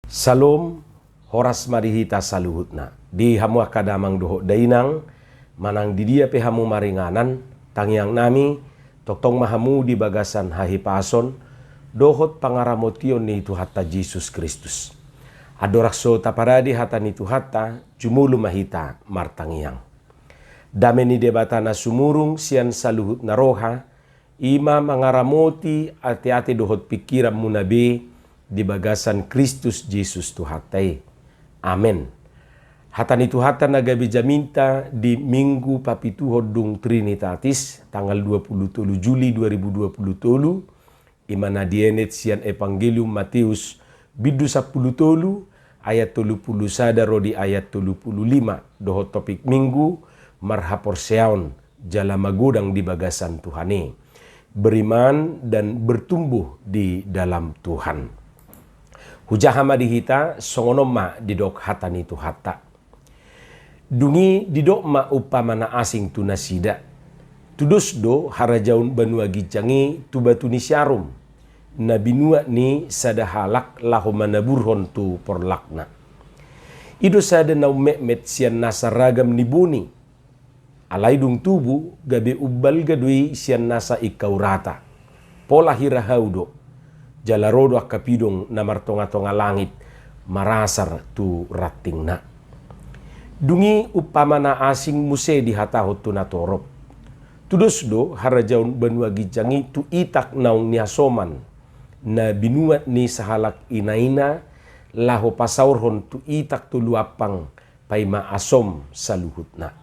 Salom horas marihita saluhutna. Di hamu akadamang doho dainang, manang di dia pe hamu maringanan, tangyang nami, toktong mahamu di bagasan hahipason, dohot pangaramotion ni itu hatta Jesus Kristus. Adorakso taparadi hata ni itu hatta, jumulu mahita martangyang. Dame ni debatana sumurung sian saluhut na roha, ima mangaramoti ati-ati dohot pikiran munabe, di bagasan Kristus Jesus Tuhatai. Amen. Hatan itu hatan nagabi jaminta di Minggu Papituhod dung Trinitatis tanggal 27 Juli 2020 imana dienet sian Evangelium Matius bidu 10 ayat 30 sadaro di ayat 35 doho topik minggu marhapor seaon jala magudang di bagasan Tuhane, beriman dan bertumbuh di dalam Tuhan. Hujahama dihita songonoma didok hatan itu hatta. Dungi didok ma upamana asing tunasida. Tudus do harajaun banua gijangi tubatu ni syarum. Nabinua ni sadahalak lahomana burhon tu porlakna. Ido sada nau mekmet sian nasa ragam ni buni. Alaidung tubu gabe ubal gadui sian nasa ikaurata. Pola hirahaudo. Jalarodo akapidong na martonga-tonga langit marasar tu ratingna. Dungi upamana asing muse di hatahot tu natorop. Tudus do harajaun banua gijangi tu itak naung niasoman na binuat ni sahalak inaina laho pasaurhon tu itak tu luapang paima asom saluhutna.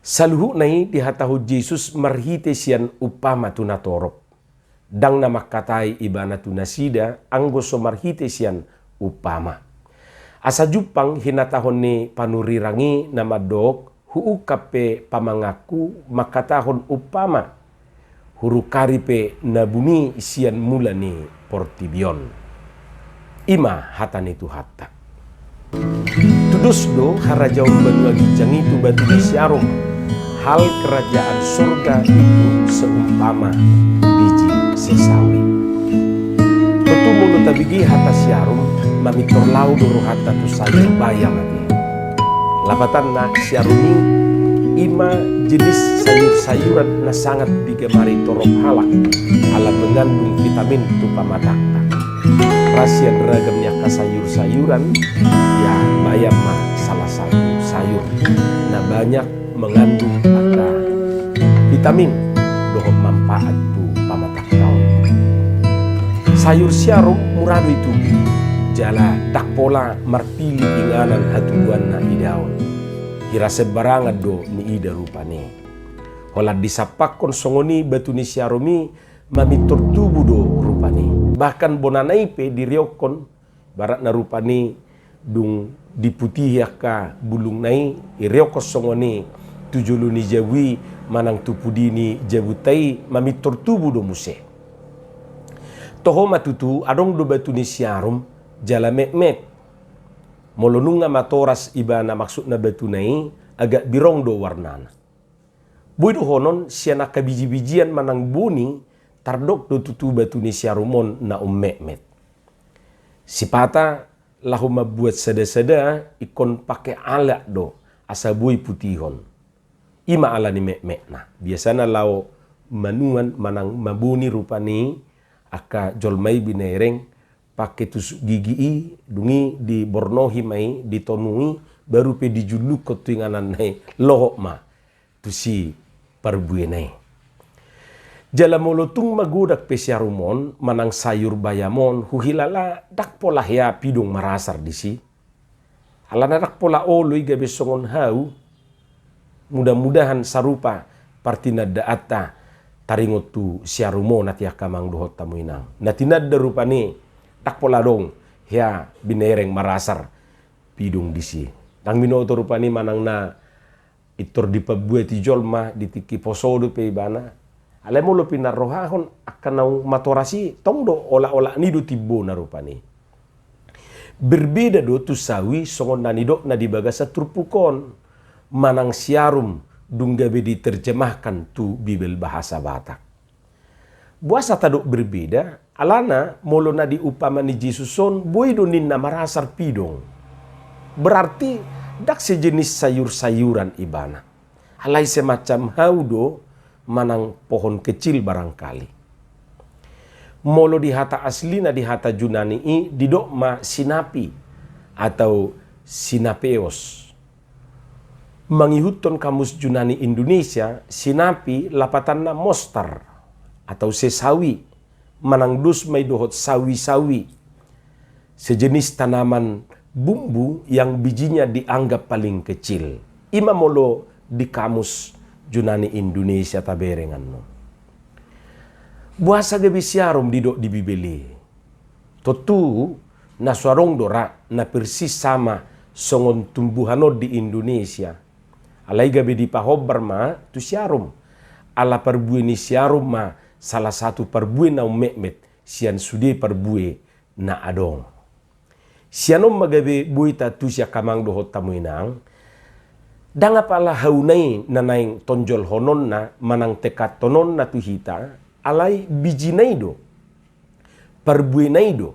Saluhut nai di hatahot Jesus marhite sian upama tu natorop. Dang na makatai ibana tunasida anggo somarhite sian upama. Asa jupang hinatahon ni panurirangi na madok huukape pamangaku makatahon upama. Hurukaripe nabuni sian mula ni portibion. Ima hatan itu hatta. Tudus do harajaun banua gijangi tu batu ni syarum. Hal kerajaan surga itu seumpama biji sesawi. Tentu mulut tabigi hata syarum mamitor lau doro hata tu sayur bayam ati. Lapatan na syarumi ima jenis sayur-sayuran na sangat digemari torop halak ala mengandung vitamin tu pamatakta. Rahasia beragamnya ka sayur-sayuran ya bayam mah salah satu sayur. Nah banyak mengandung ada vitamin doho manfaat tu pamatak daun. Sayur syarum muradu itu jala dak pola marpili inganan hatuan na idaon. Kira sebarangan do ni ida rupane. Hola disapakon songoni batu ni syarumi mamitor tubuh do rupane. Bahkan bonanaipe diriokon barat na rupane dung diputih yaka bulung nai iriokos songoni tujulu ni jawi manang tupudi ni jabutai mamitor tubuh do muse. Toho matutu adong do batu ni syarum jala mekmet. Molonunga matoras ibana maksudna batu nai agak birong do warnana. Boy do honon siana kabiji-bijian manang buni tardok do tutu batu ni syarumon na mekmet. Sipata lahuma buat sada-sada ikon pake alat do asa boy putihon. Ima ala ni mek-mek na. Biasana lau manuan manang mabuni rupani aka jolmai binereng pakai tusuk gigi dungi di bornohi mai ditonui baru pe dijuluk ketinganan nai lohok ma tusi parbue nai. Jala molotung magudak pe syarumon manang sayur bayamon huhilala dak pola ya pidung marasar disi. Alana dak pola oloi gabe songon hau. Mudah-mudahan sarupa partina daata taringot tu syarumo nati akamang dohot tamuinang. Natinad darupani tak pola dong ya binereng marasar pidung disi. Tang minoto rupani manang na itor di pabue ti jolma di tiki posodo pe ibana. Alemo lo pinar rohahon akan nau matorasi tong do ola-ola nido tibo na rupani. Berbeda do tu sawi songon nanidok na di bagasa turpukon. Manang syarum dunggabe diterjemahkan tu Bibel bahasa Batak. Buasa tadok berbeda, alana molo na di upama ni Jesuson, boy do ninna marasar pidong. Berarti dak sejenis sayur-sayuran ibana. Alai semacam haudo manang pohon kecil barangkali. Molo di hata asli na di hata Junani i didok ma sinapi atau sinapeos. Mangihutton kamus Junani Indonesia, sinapi lapatan na mostar atau sesawi, manang dus may dohot sawi-sawi. Sejenis tanaman bumbu yang bijinya dianggap paling kecil. Ima molo di kamus Junani Indonesia taberengan no. Buasa gabi siarum didok di Bibeli. Totu na suarong dora na persis sama songon tumbuhanod di Indonesia. Alai gabi di pahobar ma tu siarum. Ala perbue ni siarum ma salah satu perbue na umekmet sian sude perbue na adong. Sianom magabe buita tu sia kamang dohot tamuinang. Danga pala haunai na naing tonjol honon na manang tekat tonon na tuhita. Alai biji naido. Perbue naido.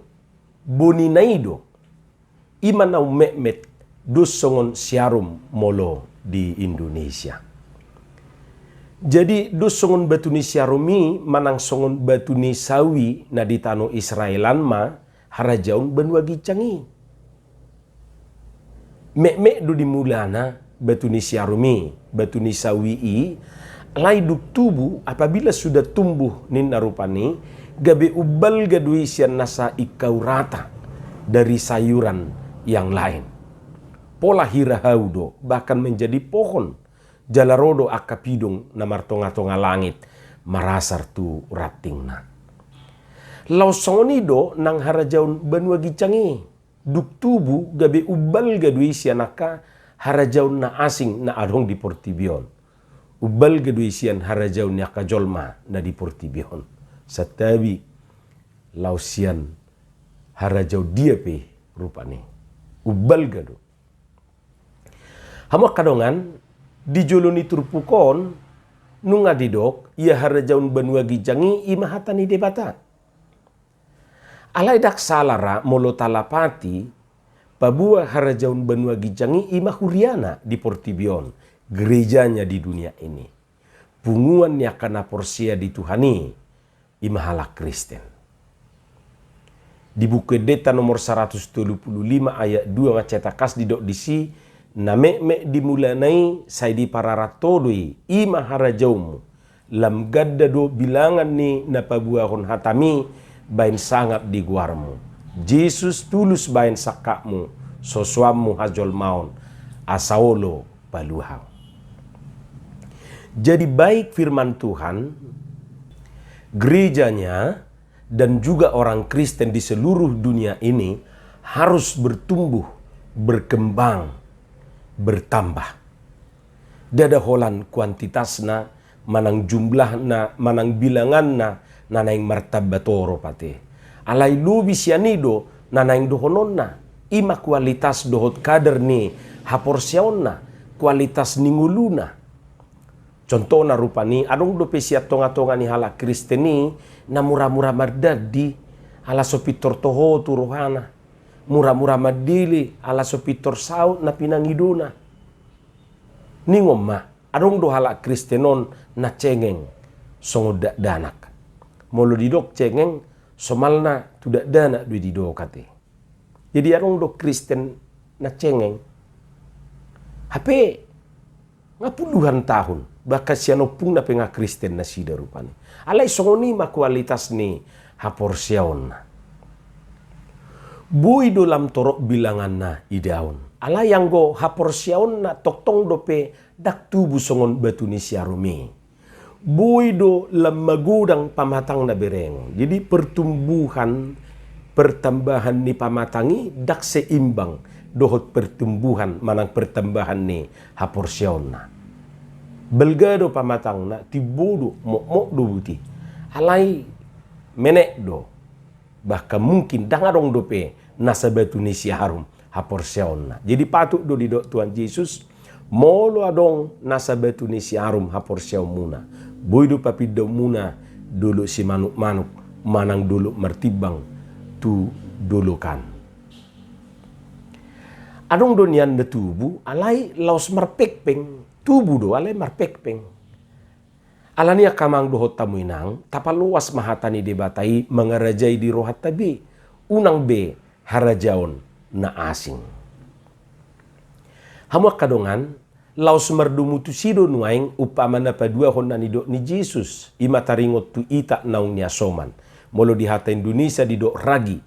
Boni naido. Ima na umekmet dus songon siarum molo di Indonesia. Jadi dus songon batuni siarumi manang songon batuni sawi na di tano Israelan ma harajaun benua gicangi. Mek do dimulana batuni siarumi, batuni sawi i lai duk tubuh apabila sudah tumbuh ninna rupani gabe ubal gadui sian nasa ikau rata dari sayuran yang lain. Pola hira haudo bahkan menjadi pohon jalarodo akapidong na martonga-tonga langit marasar tu ratingna. Lau songonido nang harajaun benua gicangi duk tubu gabe ubal gadui sianaka harajaun na asing na adong di Portibion. Ubal gadui sian harajaun na kajolma na di Portibion. Satabi lau sian harajau dia pe rupane. Ubal gado. Hamo kadongan di joloni turpukon nunga didok ia harajaun benua gijangi imahatani debata. Alai dak salara molo talapati pabua harajaun benua gijangi imahuriana di Portibion, gerejanya di dunia ini. Punguan yang kana porsia dituhani imahala Kristen. Di buku deta nomor 135 ayat 2 ngacetakas didok disi na me dimulanai sai di pararatodoi ima harajaumu lam gaddado bilangan ni napabuahon hatami bain sangap di guarmu. Jesus tulus bain sakakmu sosuammu hajol maun asaolo paluhau. Jadi baik firman Tuhan, gerejanya dan juga orang Kristen di seluruh dunia ini harus bertumbuh, berkembang, bertambah. Dada holan kuantitasna, manang jumlahna, manang bilanganna, nanaing martabatoro pate. Alai lubi sianido, nanaing dohononna, ima kualitas dohot kader ni haporsiaonna, kualitas ninguluna. Contoh na rupani, adong dope siat tonga-tonga ni hala Kristeni, na murah-murah mardadi, ala sopitor toho turohana. Murah-murah madili ala sopitor saut na pinangiduna. Ningom ma, adong do hala Kristenon na cengeng songo danak. Molo didok cengeng somalna tudak danak dui didok kate. Jadi adong do Kristen na cengeng. Hape ngapuluhan tahun bahkan sianopung na penga Kristen na sida rupani. Alai songoni ma kualitas ni haporsiaon na. Bui dolam torok bilangan na idaon. Ala yang go haporsiaon na toktong dope dak tubu songon batu ni siarumi. Bui do lam magudang pamatang na bereng. Jadi pertambahan ni pamatangi dak seimbang dohot pertumbuhan manang pertambahan ni haporsiaon na. Belgado pamatang na tibodo mok do buti. Alai menek do. Bahkan mungkin dangarong dope nasa batu ni siarum haporsiaon na. Jadi patut do di dok Tuhan Yesus molo adong nasa batu ni siarum haporsiaon muna. Boido papido muna dulu si manuk-manuk manang dulu mertibang tu dulu kan. Adong donian de tubuh alai laos marpekpeng tubuh do alai marpekpeng. Alania kamang dohot tamuinang tapaluas mahatani debatai mengarajai di rohat tabi unang be harajaon na asing. Hamuak kadongan laos merdumu tu sido nuaing upamana padua honna ni dok ni Jesus ima taringot tu ita naung ni asoman molo di hata Indonesia di dok ragi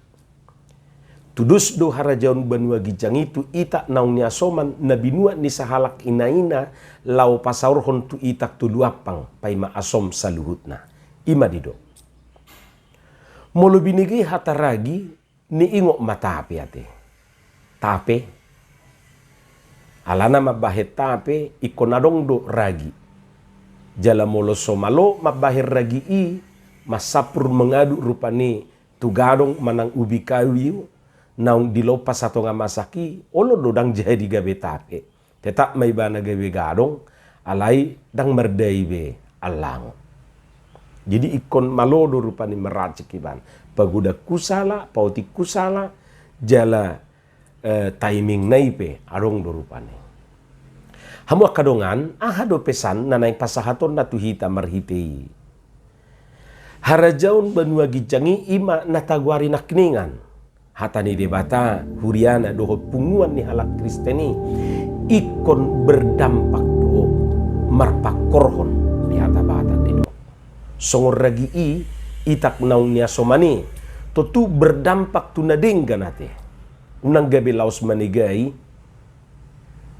tudus do harajaon banua gijang itu ita naung ni asoman na binua ni sahalak inaina lau pasaurhon tu itak tu luapang paima asom saluhutna ima di dok molo binigi hata ragi ni ingok matape ate tape alana mabahet tape ikonadong do ragi. Jala molo somalo mabahir ragi i masapur mengadu rupani tugadong manang ubi kayu naung dilopas atau ngamasaki olo dodang jadi gabe tape. Tetap may bana gabe gadong alai dang merdai be alang. Jadi ikon malodo rupani meracik iban. Paguda kusala, pauti kusala, jala timing naipe arong do rupani. Hamuak kadongan ahado pesan nanay pasahaton na tuhita marhitei. Harajaon banua gijangi ima natagwari nakningan. Hatani debata huriana dohot punguan ni halak kristeni ikon berdampak do marpakorhon di hata bata di do. Songor ragi i itak naung niya somani totu berdampak tu nadinggan ate. Unang gabi laos manigai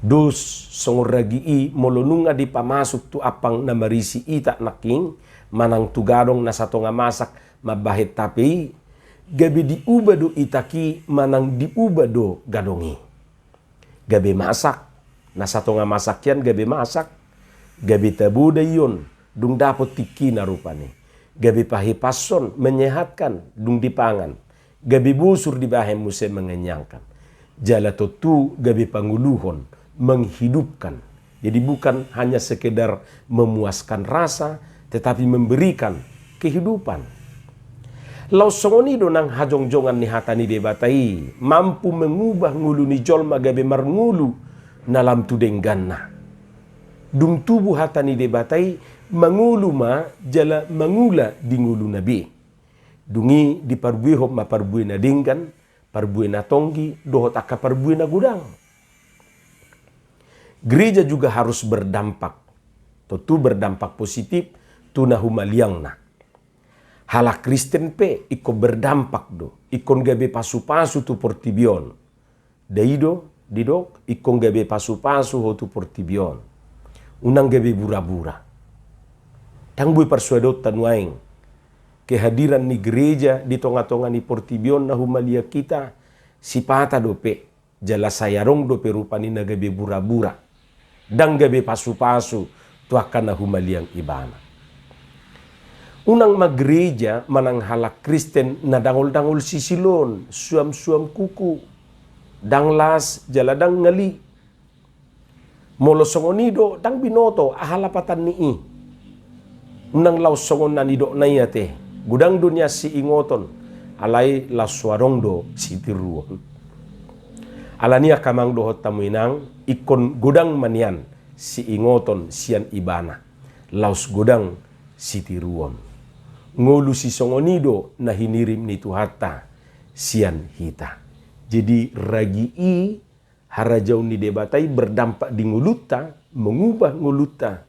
dos songor ragi i molonunga di pamasuk tu apang na marisi ita naking manang tugadong na sato nga masak mabahit tapi gabi di ubado itaki manang di ubado gadongi. Gabi masak na sato nga masak yan gabi masak gabi tabuda yon dung dapot tiki na rupani. Gabi pahipason menyehatkan dung dipangan. Gabi busur di bahem muse mengenyangkan. Jala tu gabi panguluhon menghidupkan. Jadi bukan hanya sekedar memuaskan rasa, tetapi memberikan kehidupan. Lau songoni donang hajong-jongan ni hatani debatai, mampu mengubah ngulu ni jolma gabe marngulu nalam tudengganna. Dung tubuh hatani debatai, mangulu ma jala mangula di ngulu nabi. Dungi di parbui hop ma parbui na dinggan, parbui na tonggi, dohot aka parbui na gudang. Gereja juga harus berdampak. Tentu berdampak positif tuna humaliang na. Hala Kristen pe iko berdampak do. Ikon gabe pasu-pasu tu portibion. Daido didok ikon gabe pasu-pasu ho tu portibion. Unang gabe bura-bura. Tangbui persuadot tanuaing. Kehadiran ni gereja di tonga-tonga ni portibion na humalia kita sipata dope. Jala sayarong dope rupani na gabe bura-bura. Dang gabe pasu-pasu tu akan na humaliang ibana. Unang maggereja manang halak Kristen na dangol-dangol sisilon, suam-suam kuku, danglas jaladang ngali. Molo songonido dang binoto ahalapatan nii. Unang law songon na nido na iyate, gudang dunya si ingoton, alay laswarong do si tiruon. Alania kamang dohot tamuinang ikon godang manian si ingoton sian ibana. Laos godang si tiruon. Ngolu si songonido na hinirim ni tuhata sian hita. Jadi ragi i harajau ni debatai berdampak di nguluta, mengubah nguluta.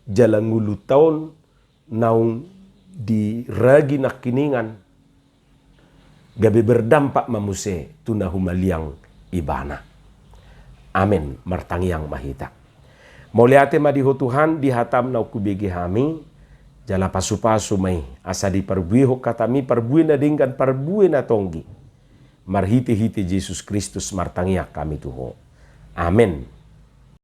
Jalan ngulutaon naung di ragi nakiningan. Gabe berdampak mamuse tuna humaliang ibana. Amin martangiang mahita. Mauliate madiho Tuhan dihatam na kubigi hami. Jala pasu-pasu may asa di parbuiho katami parbuin na dinggan parbuin na tonggi. Marhiti-hiti Jesus Kristus martangiak kami tuho. Amin.